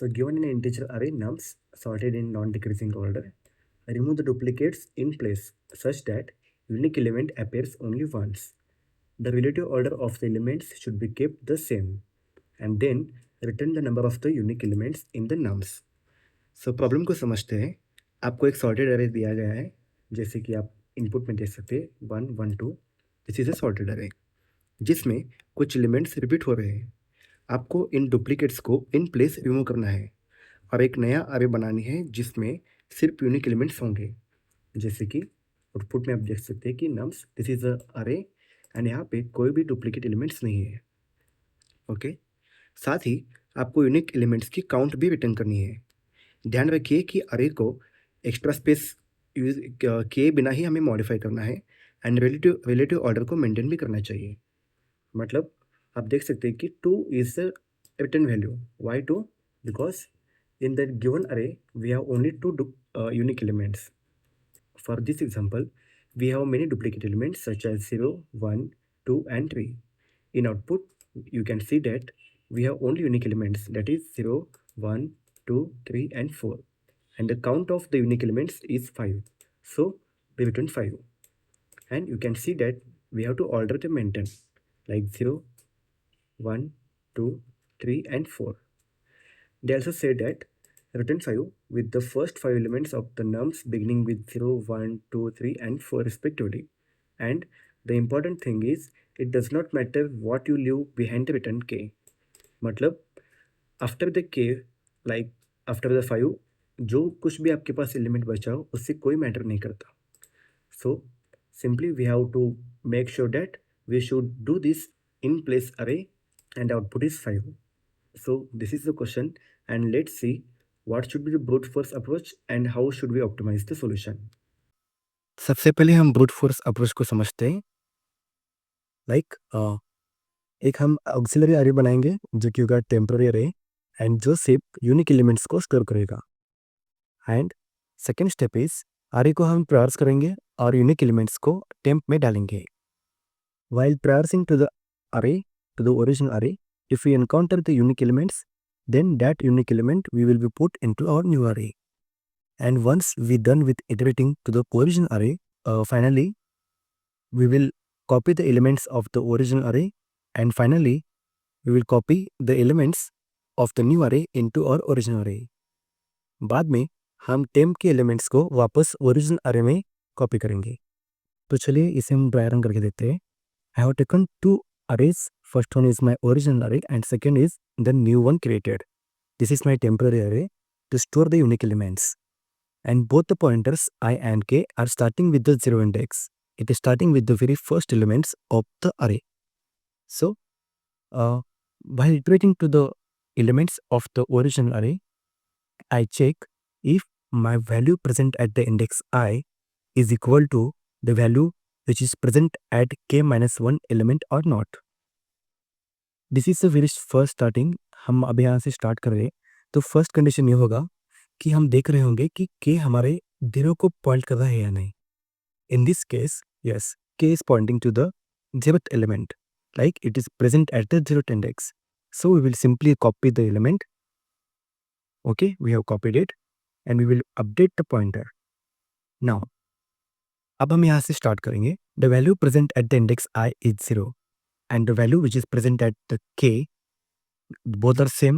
So given an integer array nums sorted in non-decreasing order, remove the duplicates in place such that unique element appears only once. The relative order of the elements should be kept the same and then return the number of the unique elements in the nums. So problem को समझते हैं। आपको एक sorted अरे दिया गया है, जैसे कि आप इनपुट में देख सकते हैं 1 1 2। दिस इज अ सॉर्टेड अरे जिसमें कुछ एलिमेंट्स रिपीट हो रहे हैं। आपको इन डुप्लीकेट्स को इन प्लेस रिमूव करना है और एक नया अरे बनानी है जिसमें सिर्फ यूनिक एलिमेंट्स होंगे। जैसे कि आउटपुट में आप देख सकते हैं कि नम्स दिस इज अ अरे एंड यहाँ पे कोई भी डुप्लीकेट एलिमेंट्स नहीं है। ओके, साथ ही आपको यूनिक एलिमेंट्स की काउंट भी रिटर्न करनी है। ध्यान रखिए कि अरे को एक्स्ट्रा स्पेस यूज किए बिना ही हमें मॉडिफाई करना है एंड रिलेटिव रिलेटिव ऑर्डर को मेंटेन भी करना चाहिए। मतलब आप देख सकते हैं कि 2 is the return value. Why 2? Because in that given array we have only two unique elements. For this example, we have many duplicate elements such as 0 1 2 and 3. In output you can see that we have only unique elements, that is 0 1 2 3 and 4, and the count of the unique elements is 5, so we return 5. And you can see that we have to order the maintain like 0 1 2 3 and 4. They also say that return 5 with the first 5 elements of the nums beginning with 0, 1, 2, 3 and 4 respectively. And the important thing is it does not matter what you leave behind the return k. मतलब after the k, like after the 5, जो कुछ भी आपके पास element बचा हो उससे कोई matter नहीं करता. So simply we have to make sure that we should do this in place array and output is 5. So this is the question, and let's see what should be the brute force approach and how should we optimize the solution. सबसे पहले हम brute force approach को समझते हैं। Like एक हम auxiliary अरे बनाएंगे जो कि होगा टेम्पररी अरे एंड जो सिर्फ यूनिक एलिमेंट्स को स्टोर करेगा। एंड सेकेंड स्टेप इज अरे को हम प्रायर्स करेंगे और यूनिक एलिमेंट्स को टेम्प में डालेंगे। वाइल प्रायर्सिंग टू द अरे to the original array, if we encounter the unique elements, then that unique element we will be put into our new array. And once we done with iterating to the original array, finally we will copy the elements of the original array, and finally we will copy the elements of the new array into our original array. बाद में हम temp के elements को वापस original array में copy करेंगे। तो चलिए इसे हम ड्राई रन करके देखते हैं। I have taken two arrays. First one is my original array and second is the new one created. This is my temporary array to store the unique elements. And both the pointers I and k are starting with the 0 index. It is starting with the very first elements of the array. So, while iterating to the elements of the original array, I check if my value present at the index I is equal to the value which is present at k minus 1 element or not. This is the very first starting. हम अब यहाँ से start कर रहे हैं तो first condition ये होगा कि हम देख रहे होंगे कि के हमारे 0 को पॉइंट कर रहा है या नहीं। In this case yes, K is pointing to the 0th element, like it is present at the 0th index, so we will simply copy the element. Okay, we have copied it and we will update the pointer. Now अब हम यहाँ से start करेंगे। The value present at the index I is 0 and the value which is present at the k, both are same.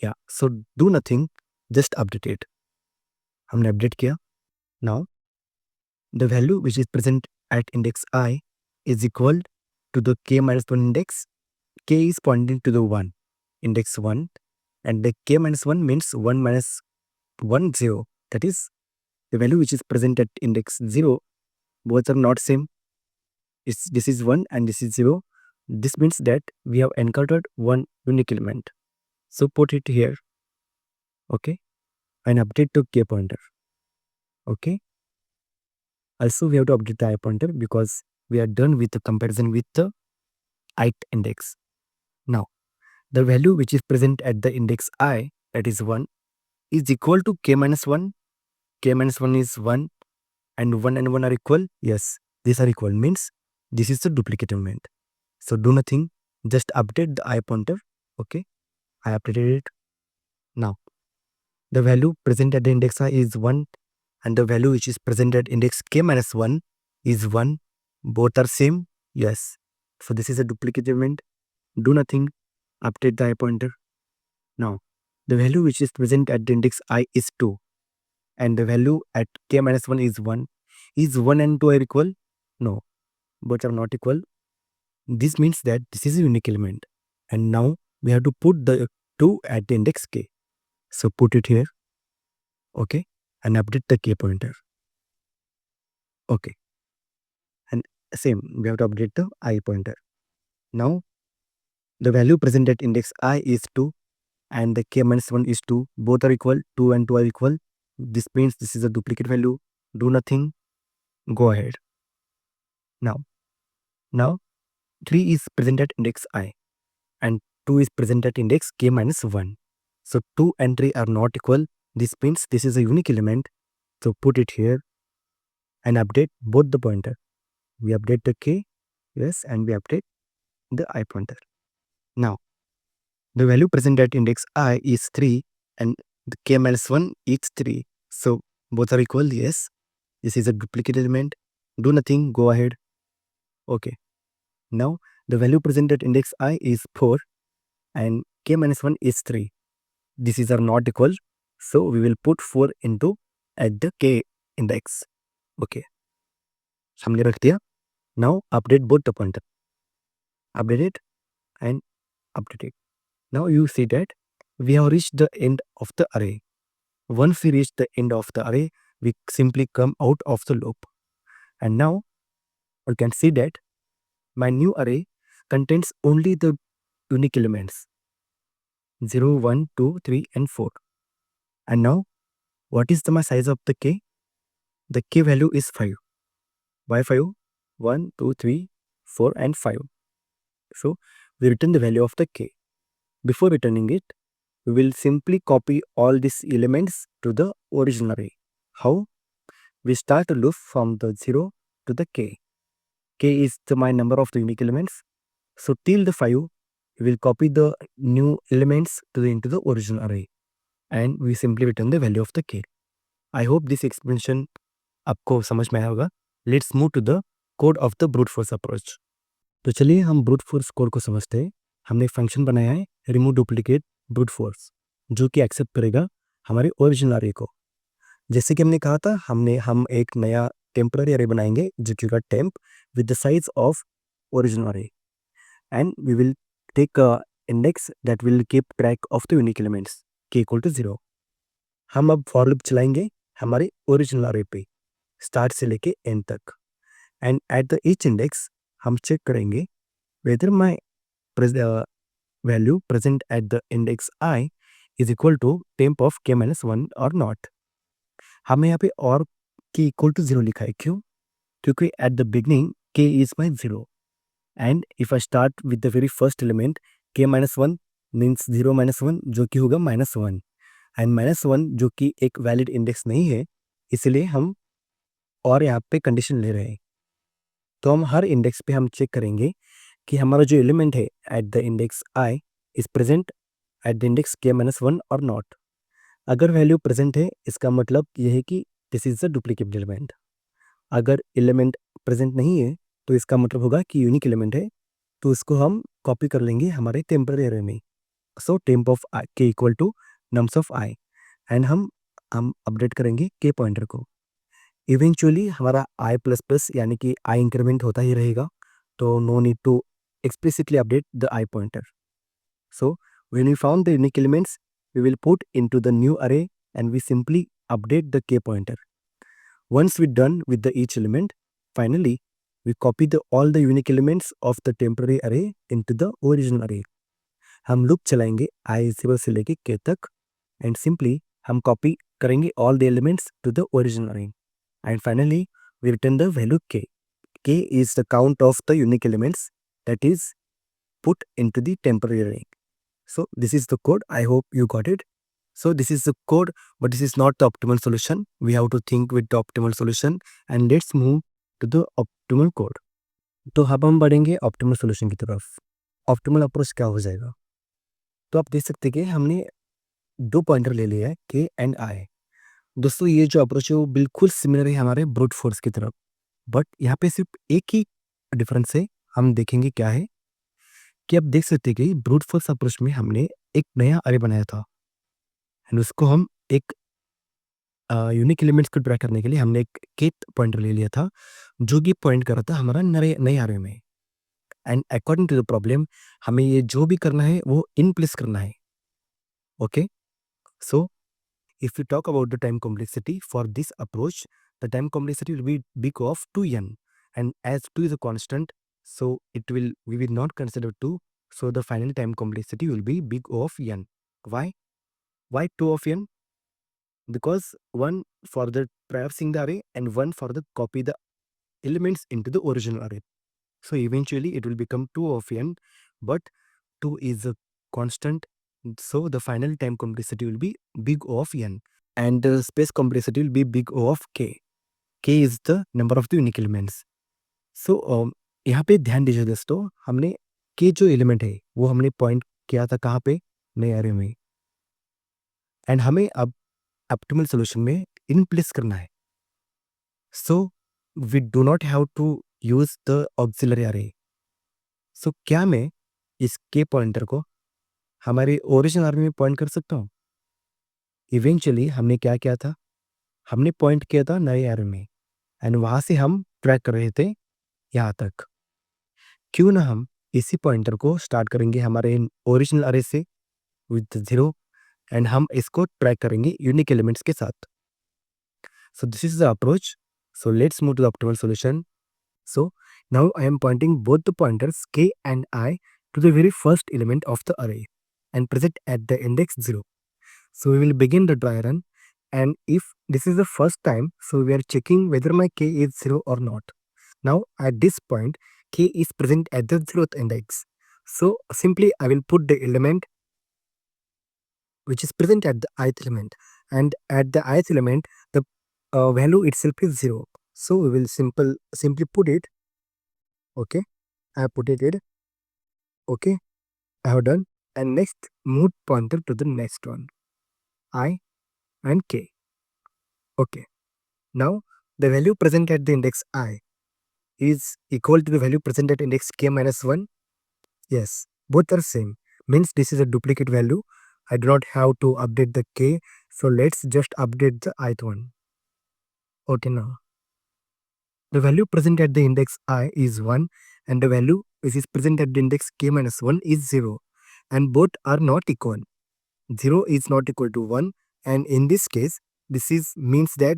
Yeah, so do nothing, just update it. हमने update किया। Now the value which is present at index I is equal to the k minus 1 index. K is pointing to the 1, index 1, and the k minus 1 means 1 minus 1 0. That is the value which is present at index 0, both are not same. This is 1 and this is 0. This means that we have encountered one unique element. So put it here, okay, and update to k pointer. Okay. Also we have to update the I pointer because we are done with the comparison with the ith index. Now the value which is present at the index I, that is 1, is equal to k minus 1. K minus 1 is 1 and 1 and 1 are equal. Yes, these are equal, means this is the duplicate element. So do nothing, just update the I pointer. Okay, I updated it. Now, the value present at the index I is 1 and the value which is present at index k minus 1 is 1. Both are same? Yes. So this is a duplicate element. Do nothing. Update the I pointer. Now, the value which is present at the index I is 2 and the value at k minus 1 is 1. Is 1 and 2 are equal? No, both are not equal. This means that this is a unique element. And now we have to put the 2 at the index k. So put it here. Okay. And update the k pointer. Okay. And same, we have to update the I pointer. Now, the value present at index I is 2 and the k minus 1 is 2. Both are equal. 2 and 2 are equal. This means this is a duplicate value. Do nothing. Go ahead. Now 3 is present at index I and 2 is present at index k minus 1. So 2 and 3 are not equal. This means this is a unique element. So put it here and update both the pointer. We update the k, yes, and we update the I pointer. Now, the value present at index I is 3 and the k minus 1 is 3. So both are equal, yes. This is a duplicate element. Do nothing, go ahead. Okay. Now, the value present at index I is 4 and k minus 1 is 3. These are not equal. So we will put 4 into at the k index. Okay. हमने रख दिया. Now update both the pointer. Update it and update it. Now you see that we have reached the end of the array. Once we reach the end of the array, we simply come out of the loop. And now you can see that my new array contains only the unique elements 0, 1, 2, 3 and 4. And now what is the size of the k? The k value is 5. Why 5? 1, 2, 3, 4 and 5. So we return the value of the k. Before returning it, we will simply copy all these elements to the original array. How? We start a loop from the 0 to the k. K is my number of the unique elements. So till the 5, we will copy the new elements into the original array. And we simply return the value of the k. I hope this explanation आपको समझ में आया होगा. Let's move to the code of the brute force approach. तो चलिए हम brute force code को समझते हैं. हमने एक फंक्शन बनाया है remove duplicate brute force जो कि एक्सेप्ट करेगा हमारे ओरिजिनल अरे को. जैसे कि हमने कहा था हम एक नया टेम्पररी अरे बनाएंगे जो कि होगा temp with the size of original array and we will take a index that will keep track of the unique elements k equal to 0. हम अब फॉर लूप चलाएंगे हमारे ओरिजिनल अरे पे स्टार्ट से लेके एंड तक end at the each index हम चेक करेंगे whether my value present at the index I is equal to temp of k minus 1 or not. हमें यहाँ पे और k equal to 0 लिखा है. क्यों? क्योंकि at the beginning k is my 0 and if I start with the very first element k minus 1 means 0 minus 1 जो कि होगा minus 1 and minus 1 जो कि एक valid index नहीं है इसलिए हम और यहाँ पे कंडीशन ले रहे हैं. तो हम हर इंडेक्स पे हम चेक करेंगे कि हमारा जो एलिमेंट है eight the index i is present at the index k minus 1 और नॉट. अगर वैल्यू प्रेजेंट है इसका मतलब ये है कि this is the duplicate element. अगर एलिमेंट प्रेजेंट नहीं है तो इसका मतलब होगा कि यूनिक एलिमेंट है. तो इसको हम कॉपी कर लेंगे हमारे टेम्पररी अरे में. So temp of k equal to nums of i and हम अपडेट करेंगे k पॉइंटर को. इवेंचुअली हमारा i प्लस प्लस यानी कि i इंक्रीमेंट होता ही रहेगा. तो no need to explicitly update the I pointer. So when we found the unique elements, we will put into the new array and we simply update the k pointer. Once we're done with the each element, finally we copy all the unique elements of the temporary array into the original array. हम loop चलाएंगे I 0 से लेके k तक and simply हम copy करेंगे all the elements to the original array. And finally we return the value k. K is the count of the unique elements that is put into the temporary array. So this is the code. I hope you got it. So this is the code, but this is not the optimal solution. We have to think with the optimal solution and let's move to the optimal code. तो अब हम बढ़ेंगे optimal solution की तरफ. Optimal approach क्या हो जाएगा? तो आप देख सकते हैं कि हमने दो पॉइंटर ले लिया है के एंड आई। दोस्तों ये जो अप्रोच है वो बिल्कुल सिमिलर है हमारे ब्रूट फोर्स की तरफ, बट यहाँ पे सिर्फ एक ही डिफरेंस है। हम देखेंगे क्या है कि आप देख सकते हैं कि ब्रूट फोर्स अप्रोच में हमने एक नया अरे बनाया था एंड उसको हम एक यूनिक एलिमेंट्स को ट्रैक करने के लिए हमने एक केथ पॉइंटर ले लिया था जो कि पॉइंट कर रहा था हमारा नए नए अरे में। And according to the problem हमें ये जो भी करना है वो इन प्लेस करना है। Okay, so if we talk about the time complexity for this approach, the time complexity will be big of 2n, and as 2 is a constant, so we will not consider 2, so the final time complexity will be big of n. Why 2 of n? Because one for the traversing the array and one for the copy the elements into the original array. So eventually it will become 2 of n, but 2 is a constant, so the final time complexity will be big of n, and the space complexity will be big O of k. K is the number of the unique elements. So यहाँ पे ध्यान दीजिए दोस्तों, हमने k जो element है वो हमने पॉइंट किया था कहाँ पे, नए एरे में, एंड हमें अब ऑप्टिमल सॉल्यूशन में इन प्लेस करना है। So we do not have to use the auxiliary array. So क्या मैं इस k पॉइंटर को हमारे ओरिजिनल अरे में पॉइंट कर सकता हूँ? इवेंचुअली हमने क्या किया था, हमने पॉइंट किया था नए एरे में एंड वहां से हम ट्रैक कर रहे थे यहाँ तक। क्यों ना हम इसी पॉइंटर को स्टार्ट करेंगे हमारे ओरिजिनल अरे से विद 0 एंड हम इसको ट्रैक करेंगे यूनिक एलिमेंट्स के साथ। So this is the approach. So let's move to the optimal solution. So now I am pointing both the pointers k and I to the very first element of the array and present at the index 0. So we will begin the dry run, and if this is the first time, so we are checking whether my k is 0 or not. Now at this point k is present at the 0th index, so simply I will put the element which is present at the ith element, and at the ith element the value itself is 0, so we will simply put it. Okay, I have put it. Okay, I have done. And next move pointer to the next one, I and k. Okay, now the value present at the index I is equal to the value present at index k minus 1. Yes, both are same. Means this is a duplicate value. I do not have to update the k. So let's just update the ith one. Okay, now the value present at the index I is 1 and the value which is present at the index k minus 1 is 0. And both are not equal. 0 is not equal to 1. And in this case, this is means that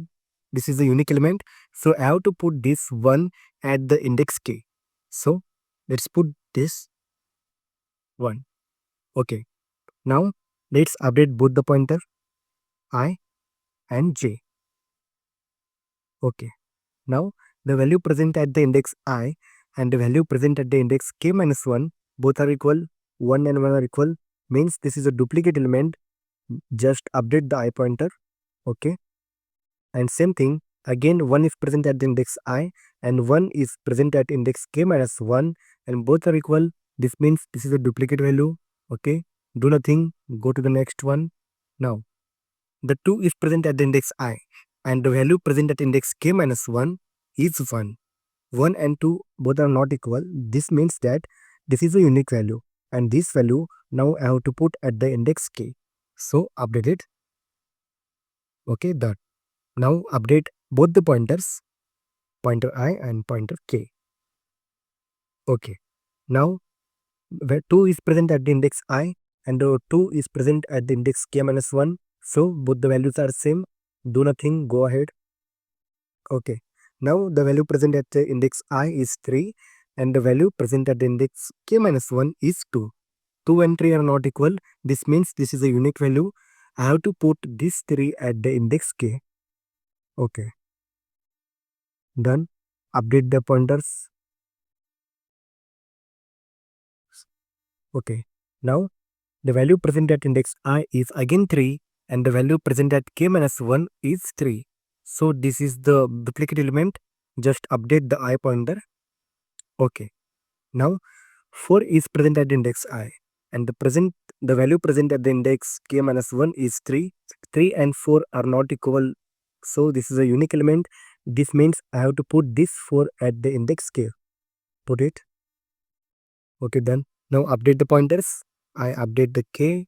this is a unique element. So I have to put this 1 at the index k. So let's put this 1. Okay. Now let's update both the pointer I and j. Okay. Now the value present at the index I and the value present at the index k minus 1 both are equal. 1 and 1 are equal, means this is a duplicate element. Just update the I pointer. Okay. And same thing again, 1 is present at the index I and 1 is present at index k minus 1 and both are equal. This means this is a duplicate value. Okay, do nothing, go to the next one. Now the 2 is present at the index I and the value present at index k minus 1 is 1. 1 and 2 both are not equal. This means that this is a unique value, and this value now I have to put at the index k. So update it. Okay, that. Now update both the pointers, pointer I and pointer k. Okay. Now where 2 is present at the index I and the 2 is present at the index k minus 1. So both the values are same. Do nothing, go ahead. Okay. Now the value present at the index I is 3 and the value present at the index k minus 1 is 2. 2 and 3 are not equal. This means this is a unique value. I have to put this 3 at the index k. Okay. Done. Update the pointers. Okay. Now the value present at index I is again 3 and the value present at k minus 1 is 3. So this is the duplicate element. Just update the I pointer. Okay. Now 4 is present at index I and the present the value present at the index k minus 1 is 3. 3 and 4 are not equal. So this is a unique element. This means I have to put this 4 at the index k. Put it. Okay, done. Now update the pointers. I update the k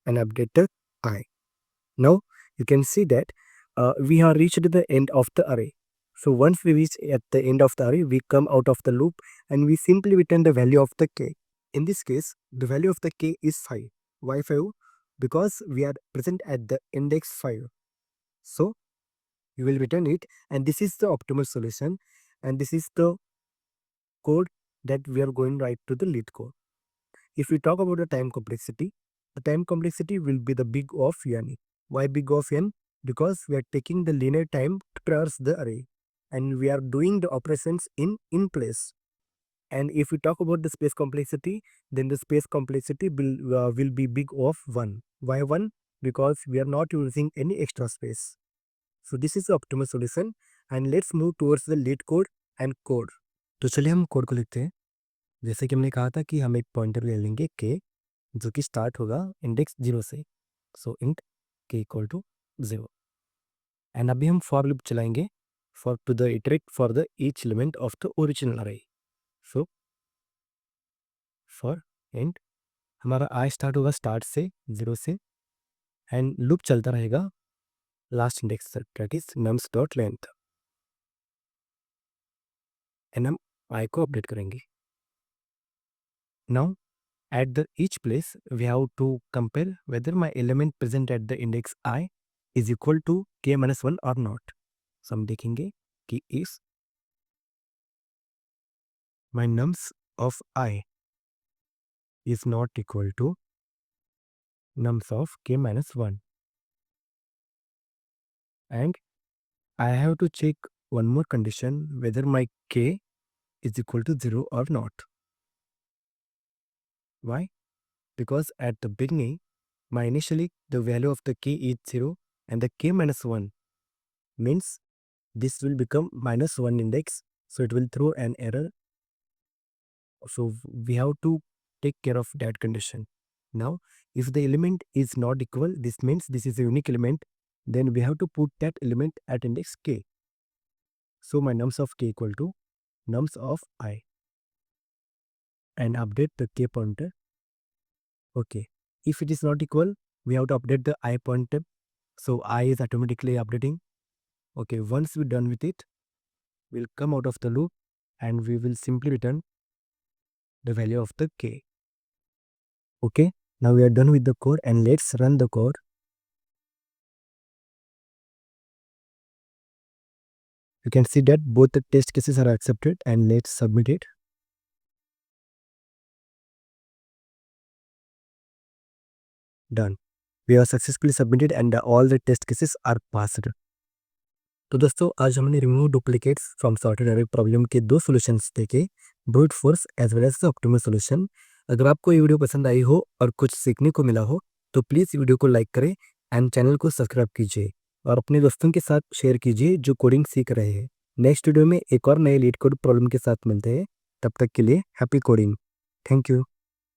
and update the I. Now you can see that we have reached the end of the array. So once we reach at the end of the array, we come out of the loop and we simply return the value of the k. In this case, the value of the k is 5. Why 5? Because we are present at the index 5. So you will return it, and this is the optimal solution, and this is the code that we are going right to the lead code. If we talk about the time complexity will be the big of n. Why big of n? Because we are taking the linear time to traverse the array and we are doing the operations in place. And if we talk about the space complexity, then the space complexity will be big of 1. Why 1? Because we are not using any extra space. So this is the optimal solution, and let's move towards the lead code and code. तो चलिए हम code को लिखते हैं। जैसे कि हमने कहा था कि हम एक पॉइंटर ले लेंगे k, जो कि स्टार्ट होगा इंडेक्स 0 से। So int k equal to 0, and अभी हम फॉर लूप चलाएंगे for to the iterate for the each element of the original array. So for int हमारा आई स्टार्ट होगा स्टार्ट से 0 से, एंड लूप चलता रहेगा लास्ट इंडेक्स तक, that is nums dot length, and हम आई को अपडेट करेंगे। Now at the each place we have to compare whether my element present at the index I is equal to k minus 1 or not. So हम देखेंगे कि if my nums of I is not equal to nums of k minus 1, and I have to check one more condition whether my k is equal to 0 or not. Why? Because at the beginning my initially the value of the k is 0 and the k minus 1 means this will become minus 1 index, so it will throw an error. So we have to take care of that condition. Now if the element is not equal, this means this is a unique element, then we have to put that element at index k. So my nums of k equal to nums of I, and update the k pointer. Okay, if it is not equal, we have to update the I pointer, so I is automatically updating. Okay, once we're done with it, we'll come out of the loop and we will simply return the value of the k. Okay, now we are done with the code, and let's run the code. You can see that both the test cases are accepted, and let's submit it. Done. We have successfully submitted and all the test cases are passed. तो दोस्तों आज हमने remove duplicates from sorted array problem के 2 solutions देखे, brute force as well as the optimal solution. अगर आपको ये video पसंद आई हो और कुछ सीखने को मिला हो तो प्लीज़ वीडियो को लाइक करें एंड चैनल को सब्सक्राइब कीजिए और अपने दोस्तों के साथ शेयर कीजिए जो कोडिंग सीख रहे हैं। नेक्स्ट वीडियो में एक और नए लीड कोड प्रॉब्लम के साथ मिलते हैं। तब तक के लिए हैप्पी कोडिंग। Thank you.